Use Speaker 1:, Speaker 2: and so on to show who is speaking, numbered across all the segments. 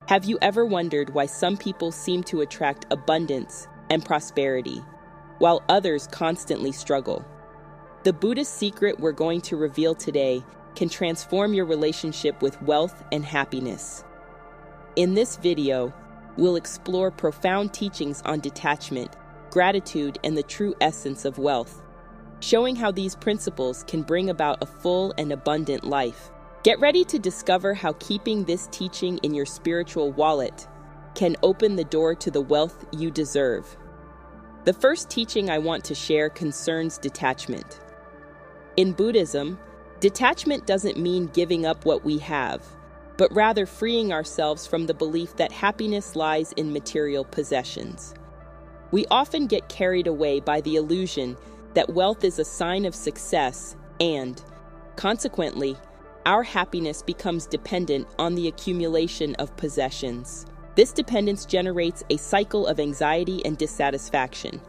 Speaker 1: Have you ever wondered why some people seem to attract abundance and prosperity, while others constantly struggle? The Buddhist secret we're going to reveal today can transform your relationship with wealth and happiness. In this video, we'll explore profound teachings on detachment, gratitude, and the true essence of wealth, showing how these principles can bring about a full and abundant life. Get ready to discover how keeping this teaching in your spiritual wallet can open the door to the wealth you deserve. The first teaching I want to share concerns detachment. In Buddhism, detachment doesn't mean giving up what we have, but rather freeing ourselves from the belief that happiness lies in material possessions. We often get carried away by the illusion that wealth is a sign of success and, consequently, our happiness becomes dependent on the accumulation of possessions. This dependence generates a cycle of anxiety and dissatisfaction,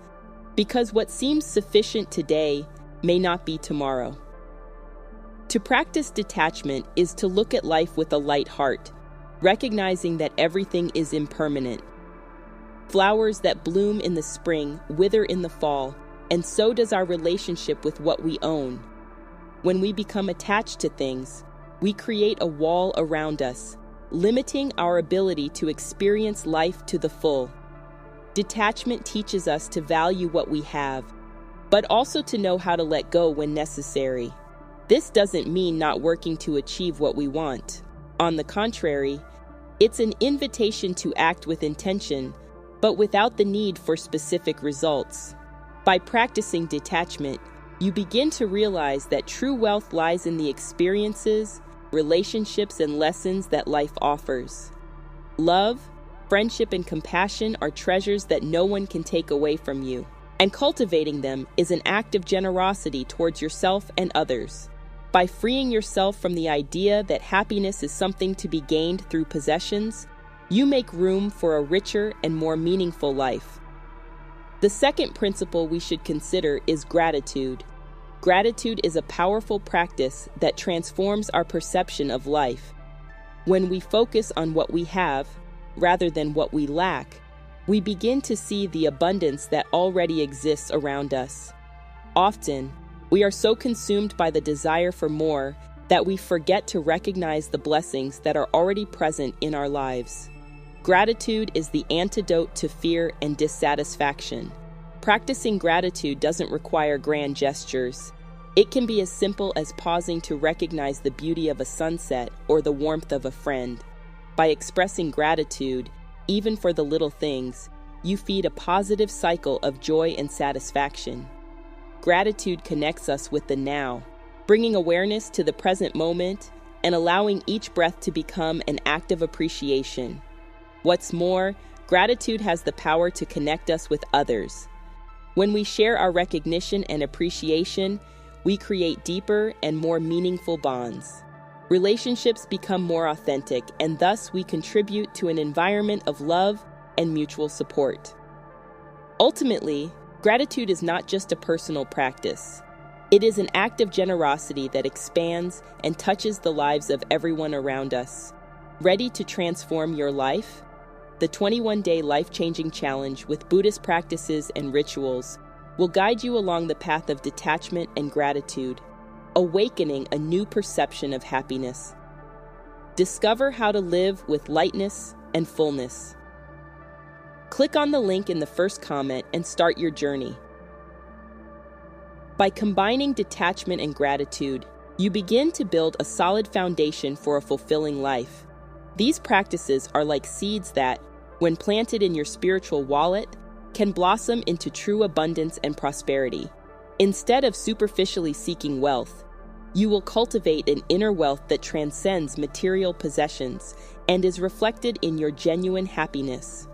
Speaker 1: because what seems sufficient today may not be tomorrow. To practice detachment is to look at life with a light heart, recognizing that everything is impermanent. Flowers that bloom in the spring wither in the fall, and so does our relationship with what we own. When we become attached to things, we create a wall around us, limiting our ability to experience life to the full. Detachment teaches us to value what we have, but also to know how to let go when necessary. This doesn't mean not working to achieve what we want. On the contrary, it's an invitation to act with intention, but without the need for specific results. By practicing detachment, you begin to realize that true wealth lies in the experiences, relationships, and lessons that life offers. Love, friendship, and compassion are treasures that no one can take away from you, and cultivating them is an act of generosity towards yourself and others. By freeing yourself from the idea that happiness is something to be gained through possessions, you make room for a richer and more meaningful life. The second principle we should consider is gratitude. Gratitude is a powerful practice that transforms our perception of life. When we focus on what we have, rather than what we lack, we begin to see the abundance that already exists around us. Often, we are so consumed by the desire for more that we forget to recognize the blessings that are already present in our lives. Gratitude is the antidote to fear and dissatisfaction. Practicing gratitude doesn't require grand gestures. It can be as simple as pausing to recognize the beauty of a sunset or the warmth of a friend. By expressing gratitude, even for the little things, you feed a positive cycle of joy and satisfaction. Gratitude connects us with the now, bringing awareness to the present moment and allowing each breath to become an act of appreciation. What's more, gratitude has the power to connect us with others. When we share our recognition and appreciation, we create deeper and more meaningful bonds. Relationships become more authentic, and thus we contribute to an environment of love and mutual support. Ultimately, gratitude is not just a personal practice. It is an act of generosity that expands and touches the lives of everyone around us. Ready to transform your life? The 21-day life-changing challenge with Buddhist practices and rituals will guide you along the path of detachment and gratitude, awakening a new perception of happiness. Discover how to live with lightness and fullness. Click on the link in the first comment and start your journey. By combining detachment and gratitude, you begin to build a solid foundation for a fulfilling life. These practices are like seeds that, when planted in your spiritual wallet, can blossom into true abundance and prosperity. Instead of superficially seeking wealth, you will cultivate an inner wealth that transcends material possessions and is reflected in your genuine happiness.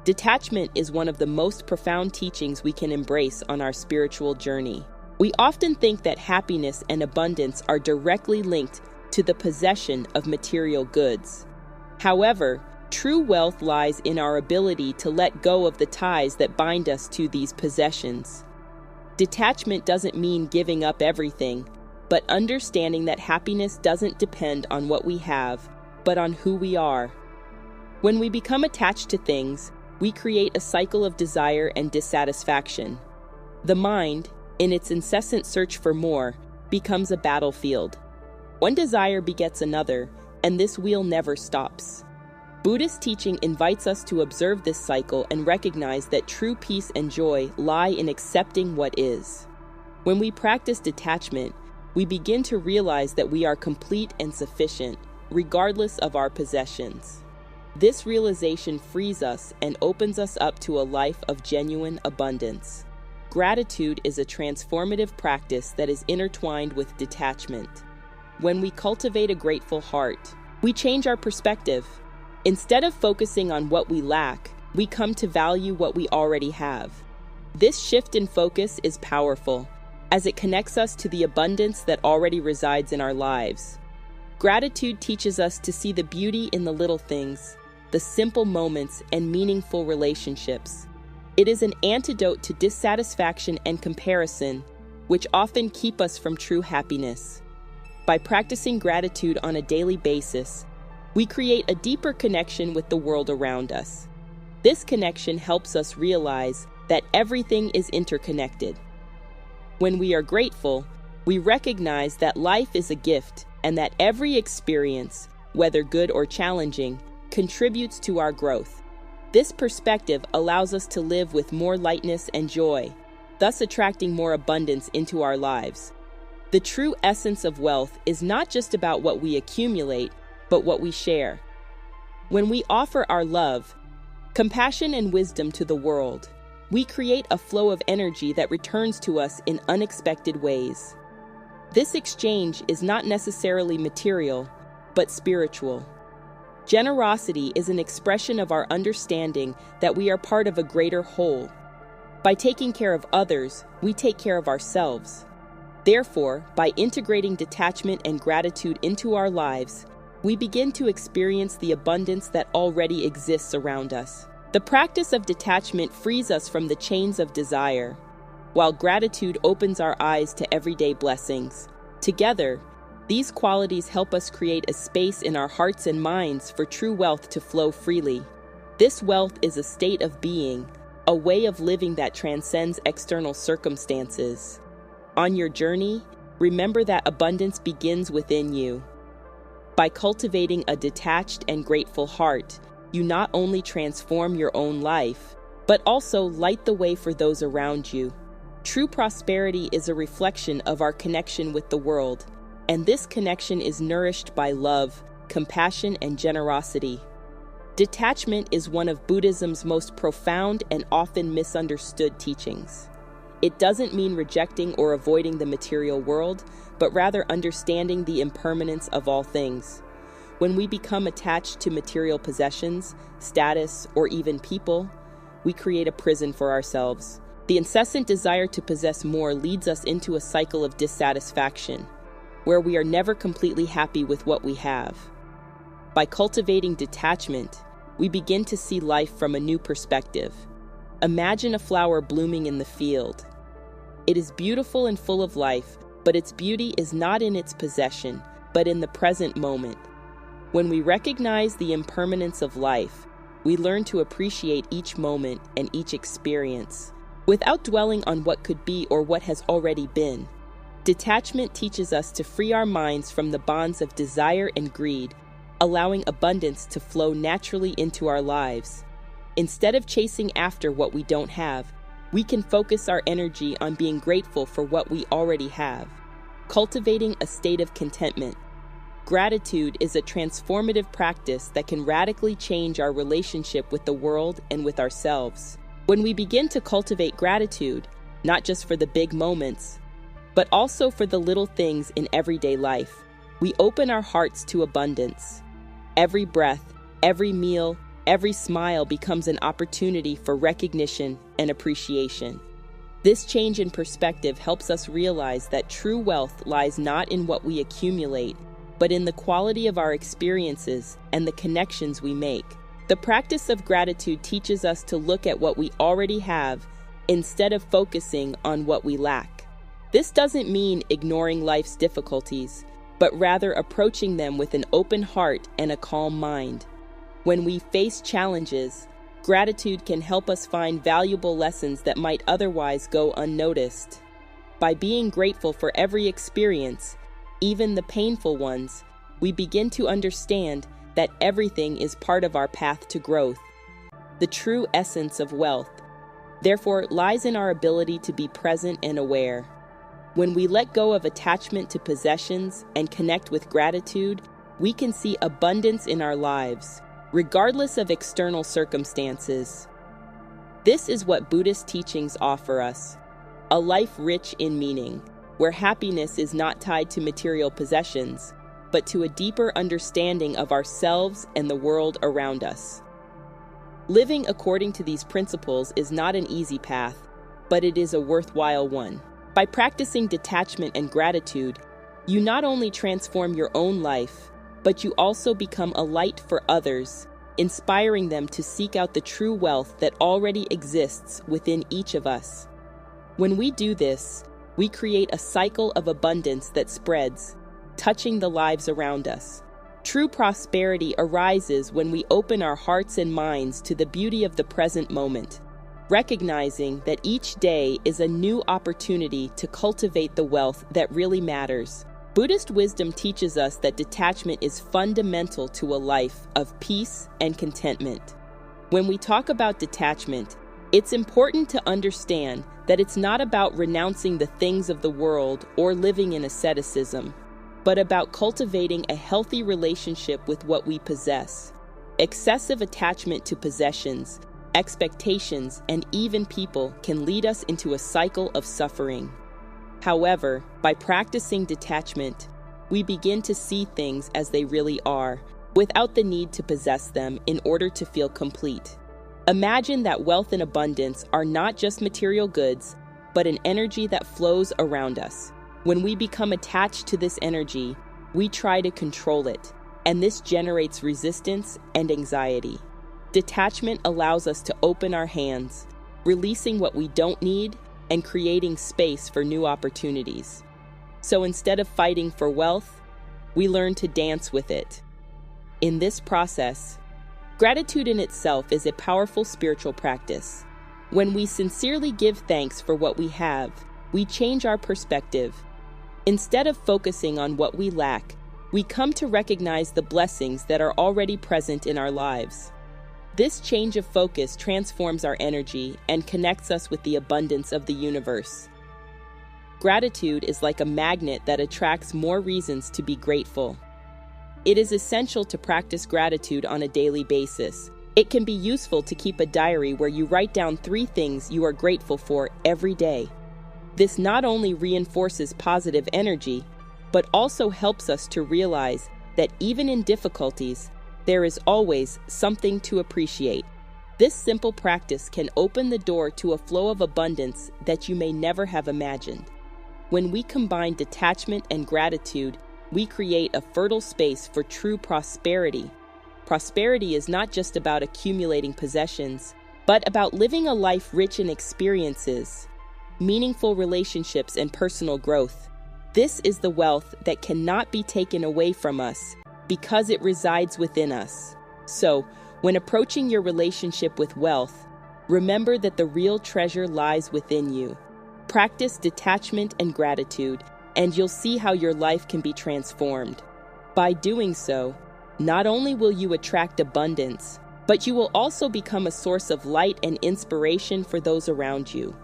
Speaker 1: Detachment is one of the most profound teachings we can embrace on our spiritual journey. We often think that happiness and abundance are directly linked to the possession of material goods. However, true wealth lies in our ability to let go of the ties that bind us to these possessions. Detachment doesn't mean giving up everything, but understanding that happiness doesn't depend on what we have, but on who we are. When we become attached to things, we create a cycle of desire and dissatisfaction. The mind, in its incessant search for more, becomes a battlefield. One desire begets another, and this wheel never stops. Buddhist teaching invites us to observe this cycle and recognize that true peace and joy lie in accepting what is. When we practice detachment, we begin to realize that we are complete and sufficient, regardless of our possessions. This realization frees us and opens us up to a life of genuine abundance. Gratitude is a transformative practice that is intertwined with detachment. When we cultivate a grateful heart, we change our perspective. Instead of focusing on what we lack, we come to value what we already have. This shift in focus is powerful, as it connects us to the abundance that already resides in our lives. Gratitude teaches us to see the beauty in the little things, the simple moments, and meaningful relationships. It is an antidote to dissatisfaction and comparison, which often keep us from true happiness. By practicing gratitude on a daily basis, we create a deeper connection with the world around us. This connection helps us realize that everything is interconnected. When we are grateful, we recognize that life is a gift and that every experience, whether good or challenging, contributes to our growth. This perspective allows us to live with more lightness and joy, thus attracting more abundance into our lives. The true essence of wealth is not just about what we accumulate, but what we share. When we offer our love, compassion, and wisdom to the world, we create a flow of energy that returns to us in unexpected ways. This exchange is not necessarily material, but spiritual. Generosity is an expression of our understanding that we are part of a greater whole. By taking care of others, we take care of ourselves. Therefore, by integrating detachment and gratitude into our lives, we begin to experience the abundance that already exists around us. The practice of detachment frees us from the chains of desire, while gratitude opens our eyes to everyday blessings. Together, these qualities help us create a space in our hearts and minds for true wealth to flow freely. This wealth is a state of being, a way of living that transcends external circumstances. On your journey, remember that abundance begins within you. By cultivating a detached and grateful heart, you not only transform your own life, but also light the way for those around you. True prosperity is a reflection of our connection with the world, and this connection is nourished by love, compassion, and generosity. Detachment is one of Buddhism's most profound and often misunderstood teachings. It doesn't mean rejecting or avoiding the material world, but rather understanding the impermanence of all things. When we become attached to material possessions, status, or even people, we create a prison for ourselves. The incessant desire to possess more leads us into a cycle of dissatisfaction, where we are never completely happy with what we have. By cultivating detachment, we begin to see life from a new perspective. Imagine a flower blooming in the field. It is beautiful and full of life, but its beauty is not in its possession, but in the present moment. When we recognize the impermanence of life, we learn to appreciate each moment and each experience, without dwelling on what could be or what has already been. Detachment teaches us to free our minds from the bonds of desire and greed, allowing abundance to flow naturally into our lives. Instead of chasing after what we don't have, we can focus our energy on being grateful for what we already have, cultivating a state of contentment. Gratitude is a transformative practice that can radically change our relationship with the world and with ourselves. When we begin to cultivate gratitude, not just for the big moments, but also for the little things in everyday life, we open our hearts to abundance. Every breath, every meal, every smile becomes an opportunity for recognition and appreciation. This change in perspective helps us realize that true wealth lies not in what we accumulate, but in the quality of our experiences and the connections we make. The practice of gratitude teaches us to look at what we already have instead of focusing on what we lack. This doesn't mean ignoring life's difficulties, but rather approaching them with an open heart and a calm mind. When we face challenges, gratitude can help us find valuable lessons that might otherwise go unnoticed. By being grateful for every experience, even the painful ones, we begin to understand that everything is part of our path to growth. The true essence of wealth, therefore, lies in our ability to be present and aware. When we let go of attachment to possessions and connect with gratitude, we can see abundance in our lives, regardless of external circumstances. This is what Buddhist teachings offer us: a life rich in meaning, where happiness is not tied to material possessions, but to a deeper understanding of ourselves and the world around us. Living according to these principles is not an easy path, but it is a worthwhile one. By practicing detachment and gratitude, you not only transform your own life, but you also become a light for others, inspiring them to seek out the true wealth that already exists within each of us. When we do this, we create a cycle of abundance that spreads, touching the lives around us. True prosperity arises when we open our hearts and minds to the beauty of the present moment, recognizing that each day is a new opportunity to cultivate the wealth that really matters. Buddhist wisdom teaches us that detachment is fundamental to a life of peace and contentment. When we talk about detachment, it's important to understand that it's not about renouncing the things of the world or living in asceticism, but about cultivating a healthy relationship with what we possess. Excessive attachment to possessions, expectations, and even people can lead us into a cycle of suffering. However, by practicing detachment, we begin to see things as they really are, without the need to possess them in order to feel complete. Imagine that wealth and abundance are not just material goods, but an energy that flows around us. When we become attached to this energy, we try to control it, and this generates resistance and anxiety. Detachment allows us to open our hands, releasing what we don't need and creating space for new opportunities. So instead of fighting for wealth, we learn to dance with it. In this process, gratitude in itself is a powerful spiritual practice. When we sincerely give thanks for what we have, we change our perspective. Instead of focusing on what we lack, we come to recognize the blessings that are already present in our lives. This change of focus transforms our energy and connects us with the abundance of the universe. Gratitude is like a magnet that attracts more reasons to be grateful. It is essential to practice gratitude on a daily basis. It can be useful to keep a diary where you write down 3 things you are grateful for every day. This not only reinforces positive energy, but also helps us to realize that even in difficulties, there is always something to appreciate. This simple practice can open the door to a flow of abundance that you may never have imagined. When we combine detachment and gratitude, we create a fertile space for true prosperity. Prosperity is not just about accumulating possessions, but about living a life rich in experiences, meaningful relationships, and personal growth. This is the wealth that cannot be taken away from us because it resides within us. So, when approaching your relationship with wealth, remember that the real treasure lies within you. Practice detachment and gratitude, and you'll see how your life can be transformed. By doing so, not only will you attract abundance, but you will also become a source of light and inspiration for those around you.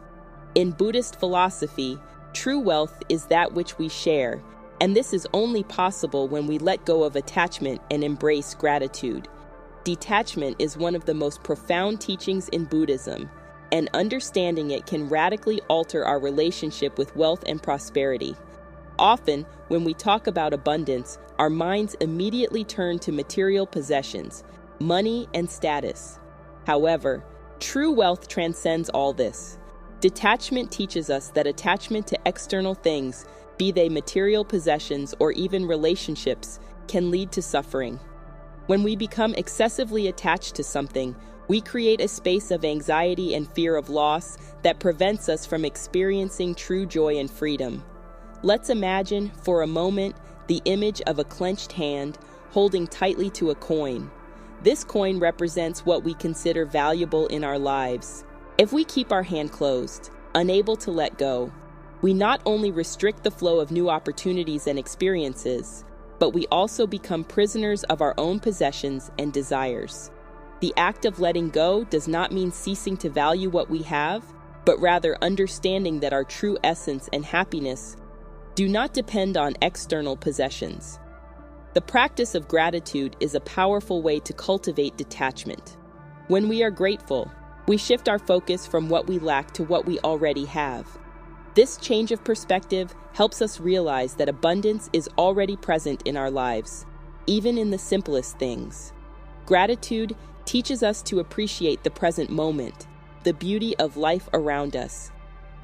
Speaker 1: In Buddhist philosophy, true wealth is that which we share, and this is only possible when we let go of attachment and embrace gratitude. Detachment is one of the most profound teachings in Buddhism, and understanding it can radically alter our relationship with wealth and prosperity. Often, when we talk about abundance, our minds immediately turn to material possessions, money, and status. However, true wealth transcends all this. Detachment teaches us that attachment to external things, be they material possessions or even relationships, can lead to suffering. When we become excessively attached to something, we create a space of anxiety and fear of loss that prevents us from experiencing true joy and freedom. Let's imagine, for a moment, the image of a clenched hand holding tightly to a coin. This coin represents what we consider valuable in our lives. If we keep our hand closed, unable to let go, we not only restrict the flow of new opportunities and experiences, but we also become prisoners of our own possessions and desires. The act of letting go does not mean ceasing to value what we have, but rather understanding that our true essence and happiness do not depend on external possessions. The practice of gratitude is a powerful way to cultivate detachment. When we are grateful, we shift our focus from what we lack to what we already have. This change of perspective helps us realize that abundance is already present in our lives, even in the simplest things. Gratitude teaches us to appreciate the present moment, the beauty of life around us,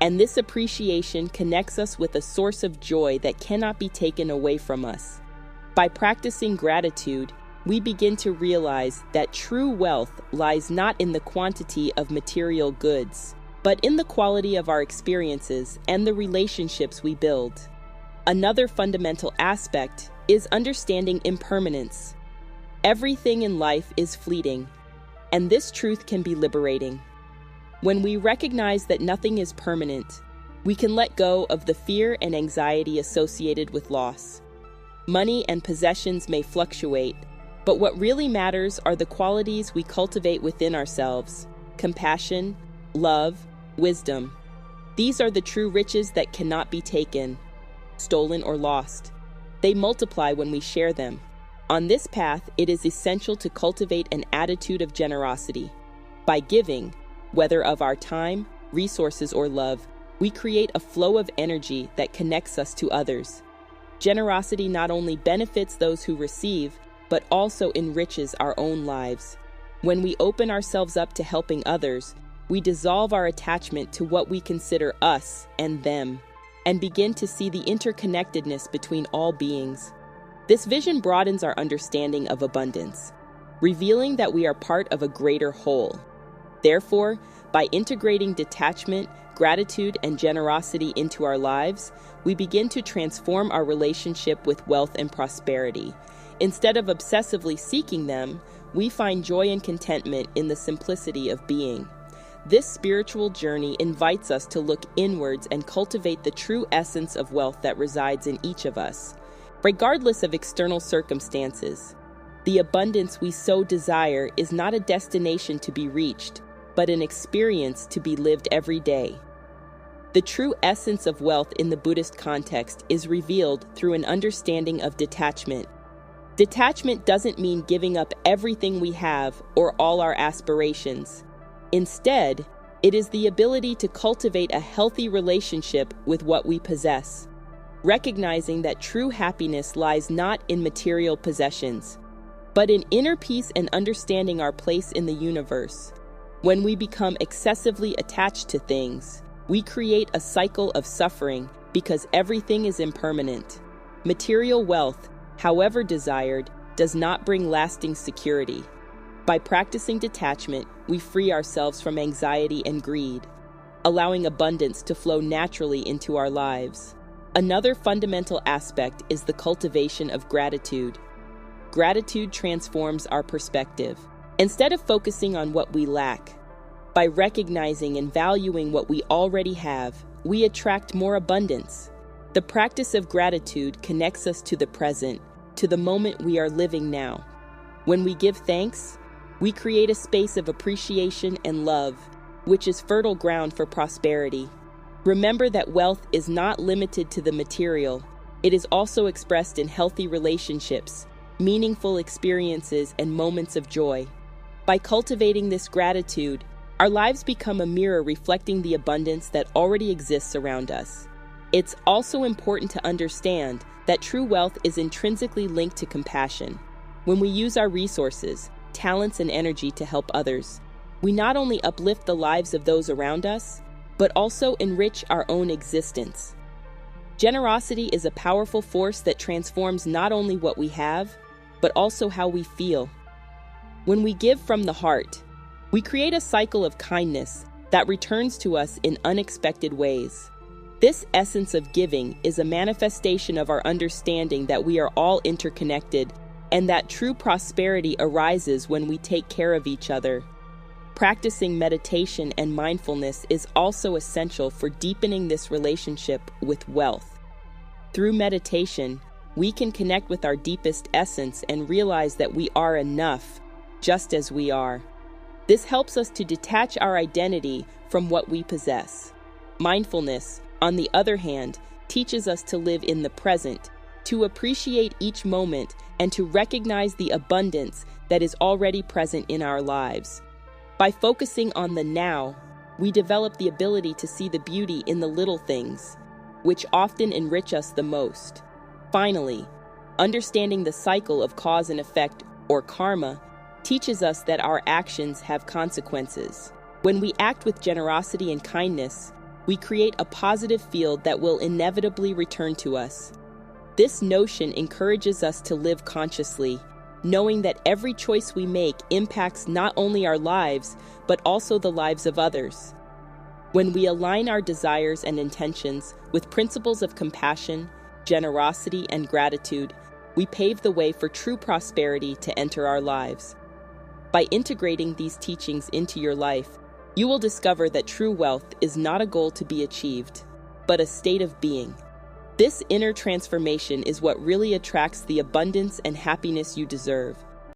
Speaker 1: and this appreciation connects us with a source of joy that cannot be taken away from us. By practicing gratitude, we begin to realize that true wealth lies not in the quantity of material goods, but in the quality of our experiences and the relationships we build. Another fundamental aspect is understanding impermanence. Everything in life is fleeting, and this truth can be liberating. When we recognize that nothing is permanent, we can let go of the fear and anxiety associated with loss. Money and possessions may fluctuate, but what really matters are the qualities we cultivate within ourselves: compassion, love, wisdom. These are the true riches that cannot be taken, stolen, or lost. They multiply when we share them. On this path, it is essential to cultivate an attitude of generosity. By giving, whether of our time, resources, or love, we create a flow of energy that connects us to others. Generosity not only benefits those who receive, but also enriches our own lives. When we open ourselves up to helping others, we dissolve our attachment to what we consider us and them, and begin to see the interconnectedness between all beings. This vision broadens our understanding of abundance, revealing that we are part of a greater whole. Therefore, by integrating detachment, gratitude, and generosity into our lives, we begin to transform our relationship with wealth and prosperity. Instead of obsessively seeking them, we find joy and contentment in the simplicity of being. This spiritual journey invites us to look inwards and cultivate the true essence of wealth that resides in each of us. Regardless of external circumstances, the abundance we so desire is not a destination to be reached, but an experience to be lived every day. The true essence of wealth in the Buddhist context is revealed through an understanding of detachment. Detachment doesn't mean giving up everything we have or all our aspirations. Instead, it is the ability to cultivate a healthy relationship with what we possess, recognizing that true happiness lies not in material possessions, but in inner peace and understanding our place in the universe. When we become excessively attached to things, we create a cycle of suffering because everything is impermanent. Material wealth, however desired, does not bring lasting security. By practicing detachment, we free ourselves from anxiety and greed, allowing abundance to flow naturally into our lives. Another fundamental aspect is the cultivation of gratitude. Gratitude transforms our perspective. Instead of focusing on what we lack, by recognizing and valuing what we already have, we attract more abundance. The practice of gratitude connects us to the present, to the moment we are living now. When we give thanks, we create a space of appreciation and love, which is fertile ground for prosperity. Remember that wealth is not limited to the material. It is also expressed in healthy relationships, meaningful experiences, and moments of joy. By cultivating this gratitude, our lives become a mirror reflecting the abundance that already exists around us. It's also important to understand that true wealth is intrinsically linked to compassion. When we use our resources, talents, and energy to help others, we not only uplift the lives of those around us, but also enrich our own existence. Generosity is a powerful force that transforms not only what we have, but also how we feel. When we give from the heart, we create a cycle of kindness that returns to us in unexpected ways. This essence of giving is a manifestation of our understanding that we are all interconnected and that true prosperity arises when we take care of each other. Practicing meditation and mindfulness is also essential for deepening this relationship with wealth. Through meditation, we can connect with our deepest essence and realize that we are enough, just as we are. This helps us to detach our identity from what we possess. Mindfulness, on the other hand, teaches us to live in the present, to appreciate each moment, and to recognize the abundance that is already present in our lives. By focusing on the now, we develop the ability to see the beauty in the little things, which often enrich us the most. Finally, understanding the cycle of cause and effect, or karma, teaches us that our actions have consequences. When we act with generosity and kindness, we create a positive field that will inevitably return to us. This notion encourages us to live consciously, knowing that every choice we make impacts not only our lives, but also the lives of others. When we align our desires and intentions with principles of compassion, generosity, and gratitude, we pave the way for true prosperity to enter our lives. By integrating these teachings into your life, you will discover that true wealth is not a goal to be achieved, but a state of being. This inner transformation is what really attracts the abundance and happiness you deserve.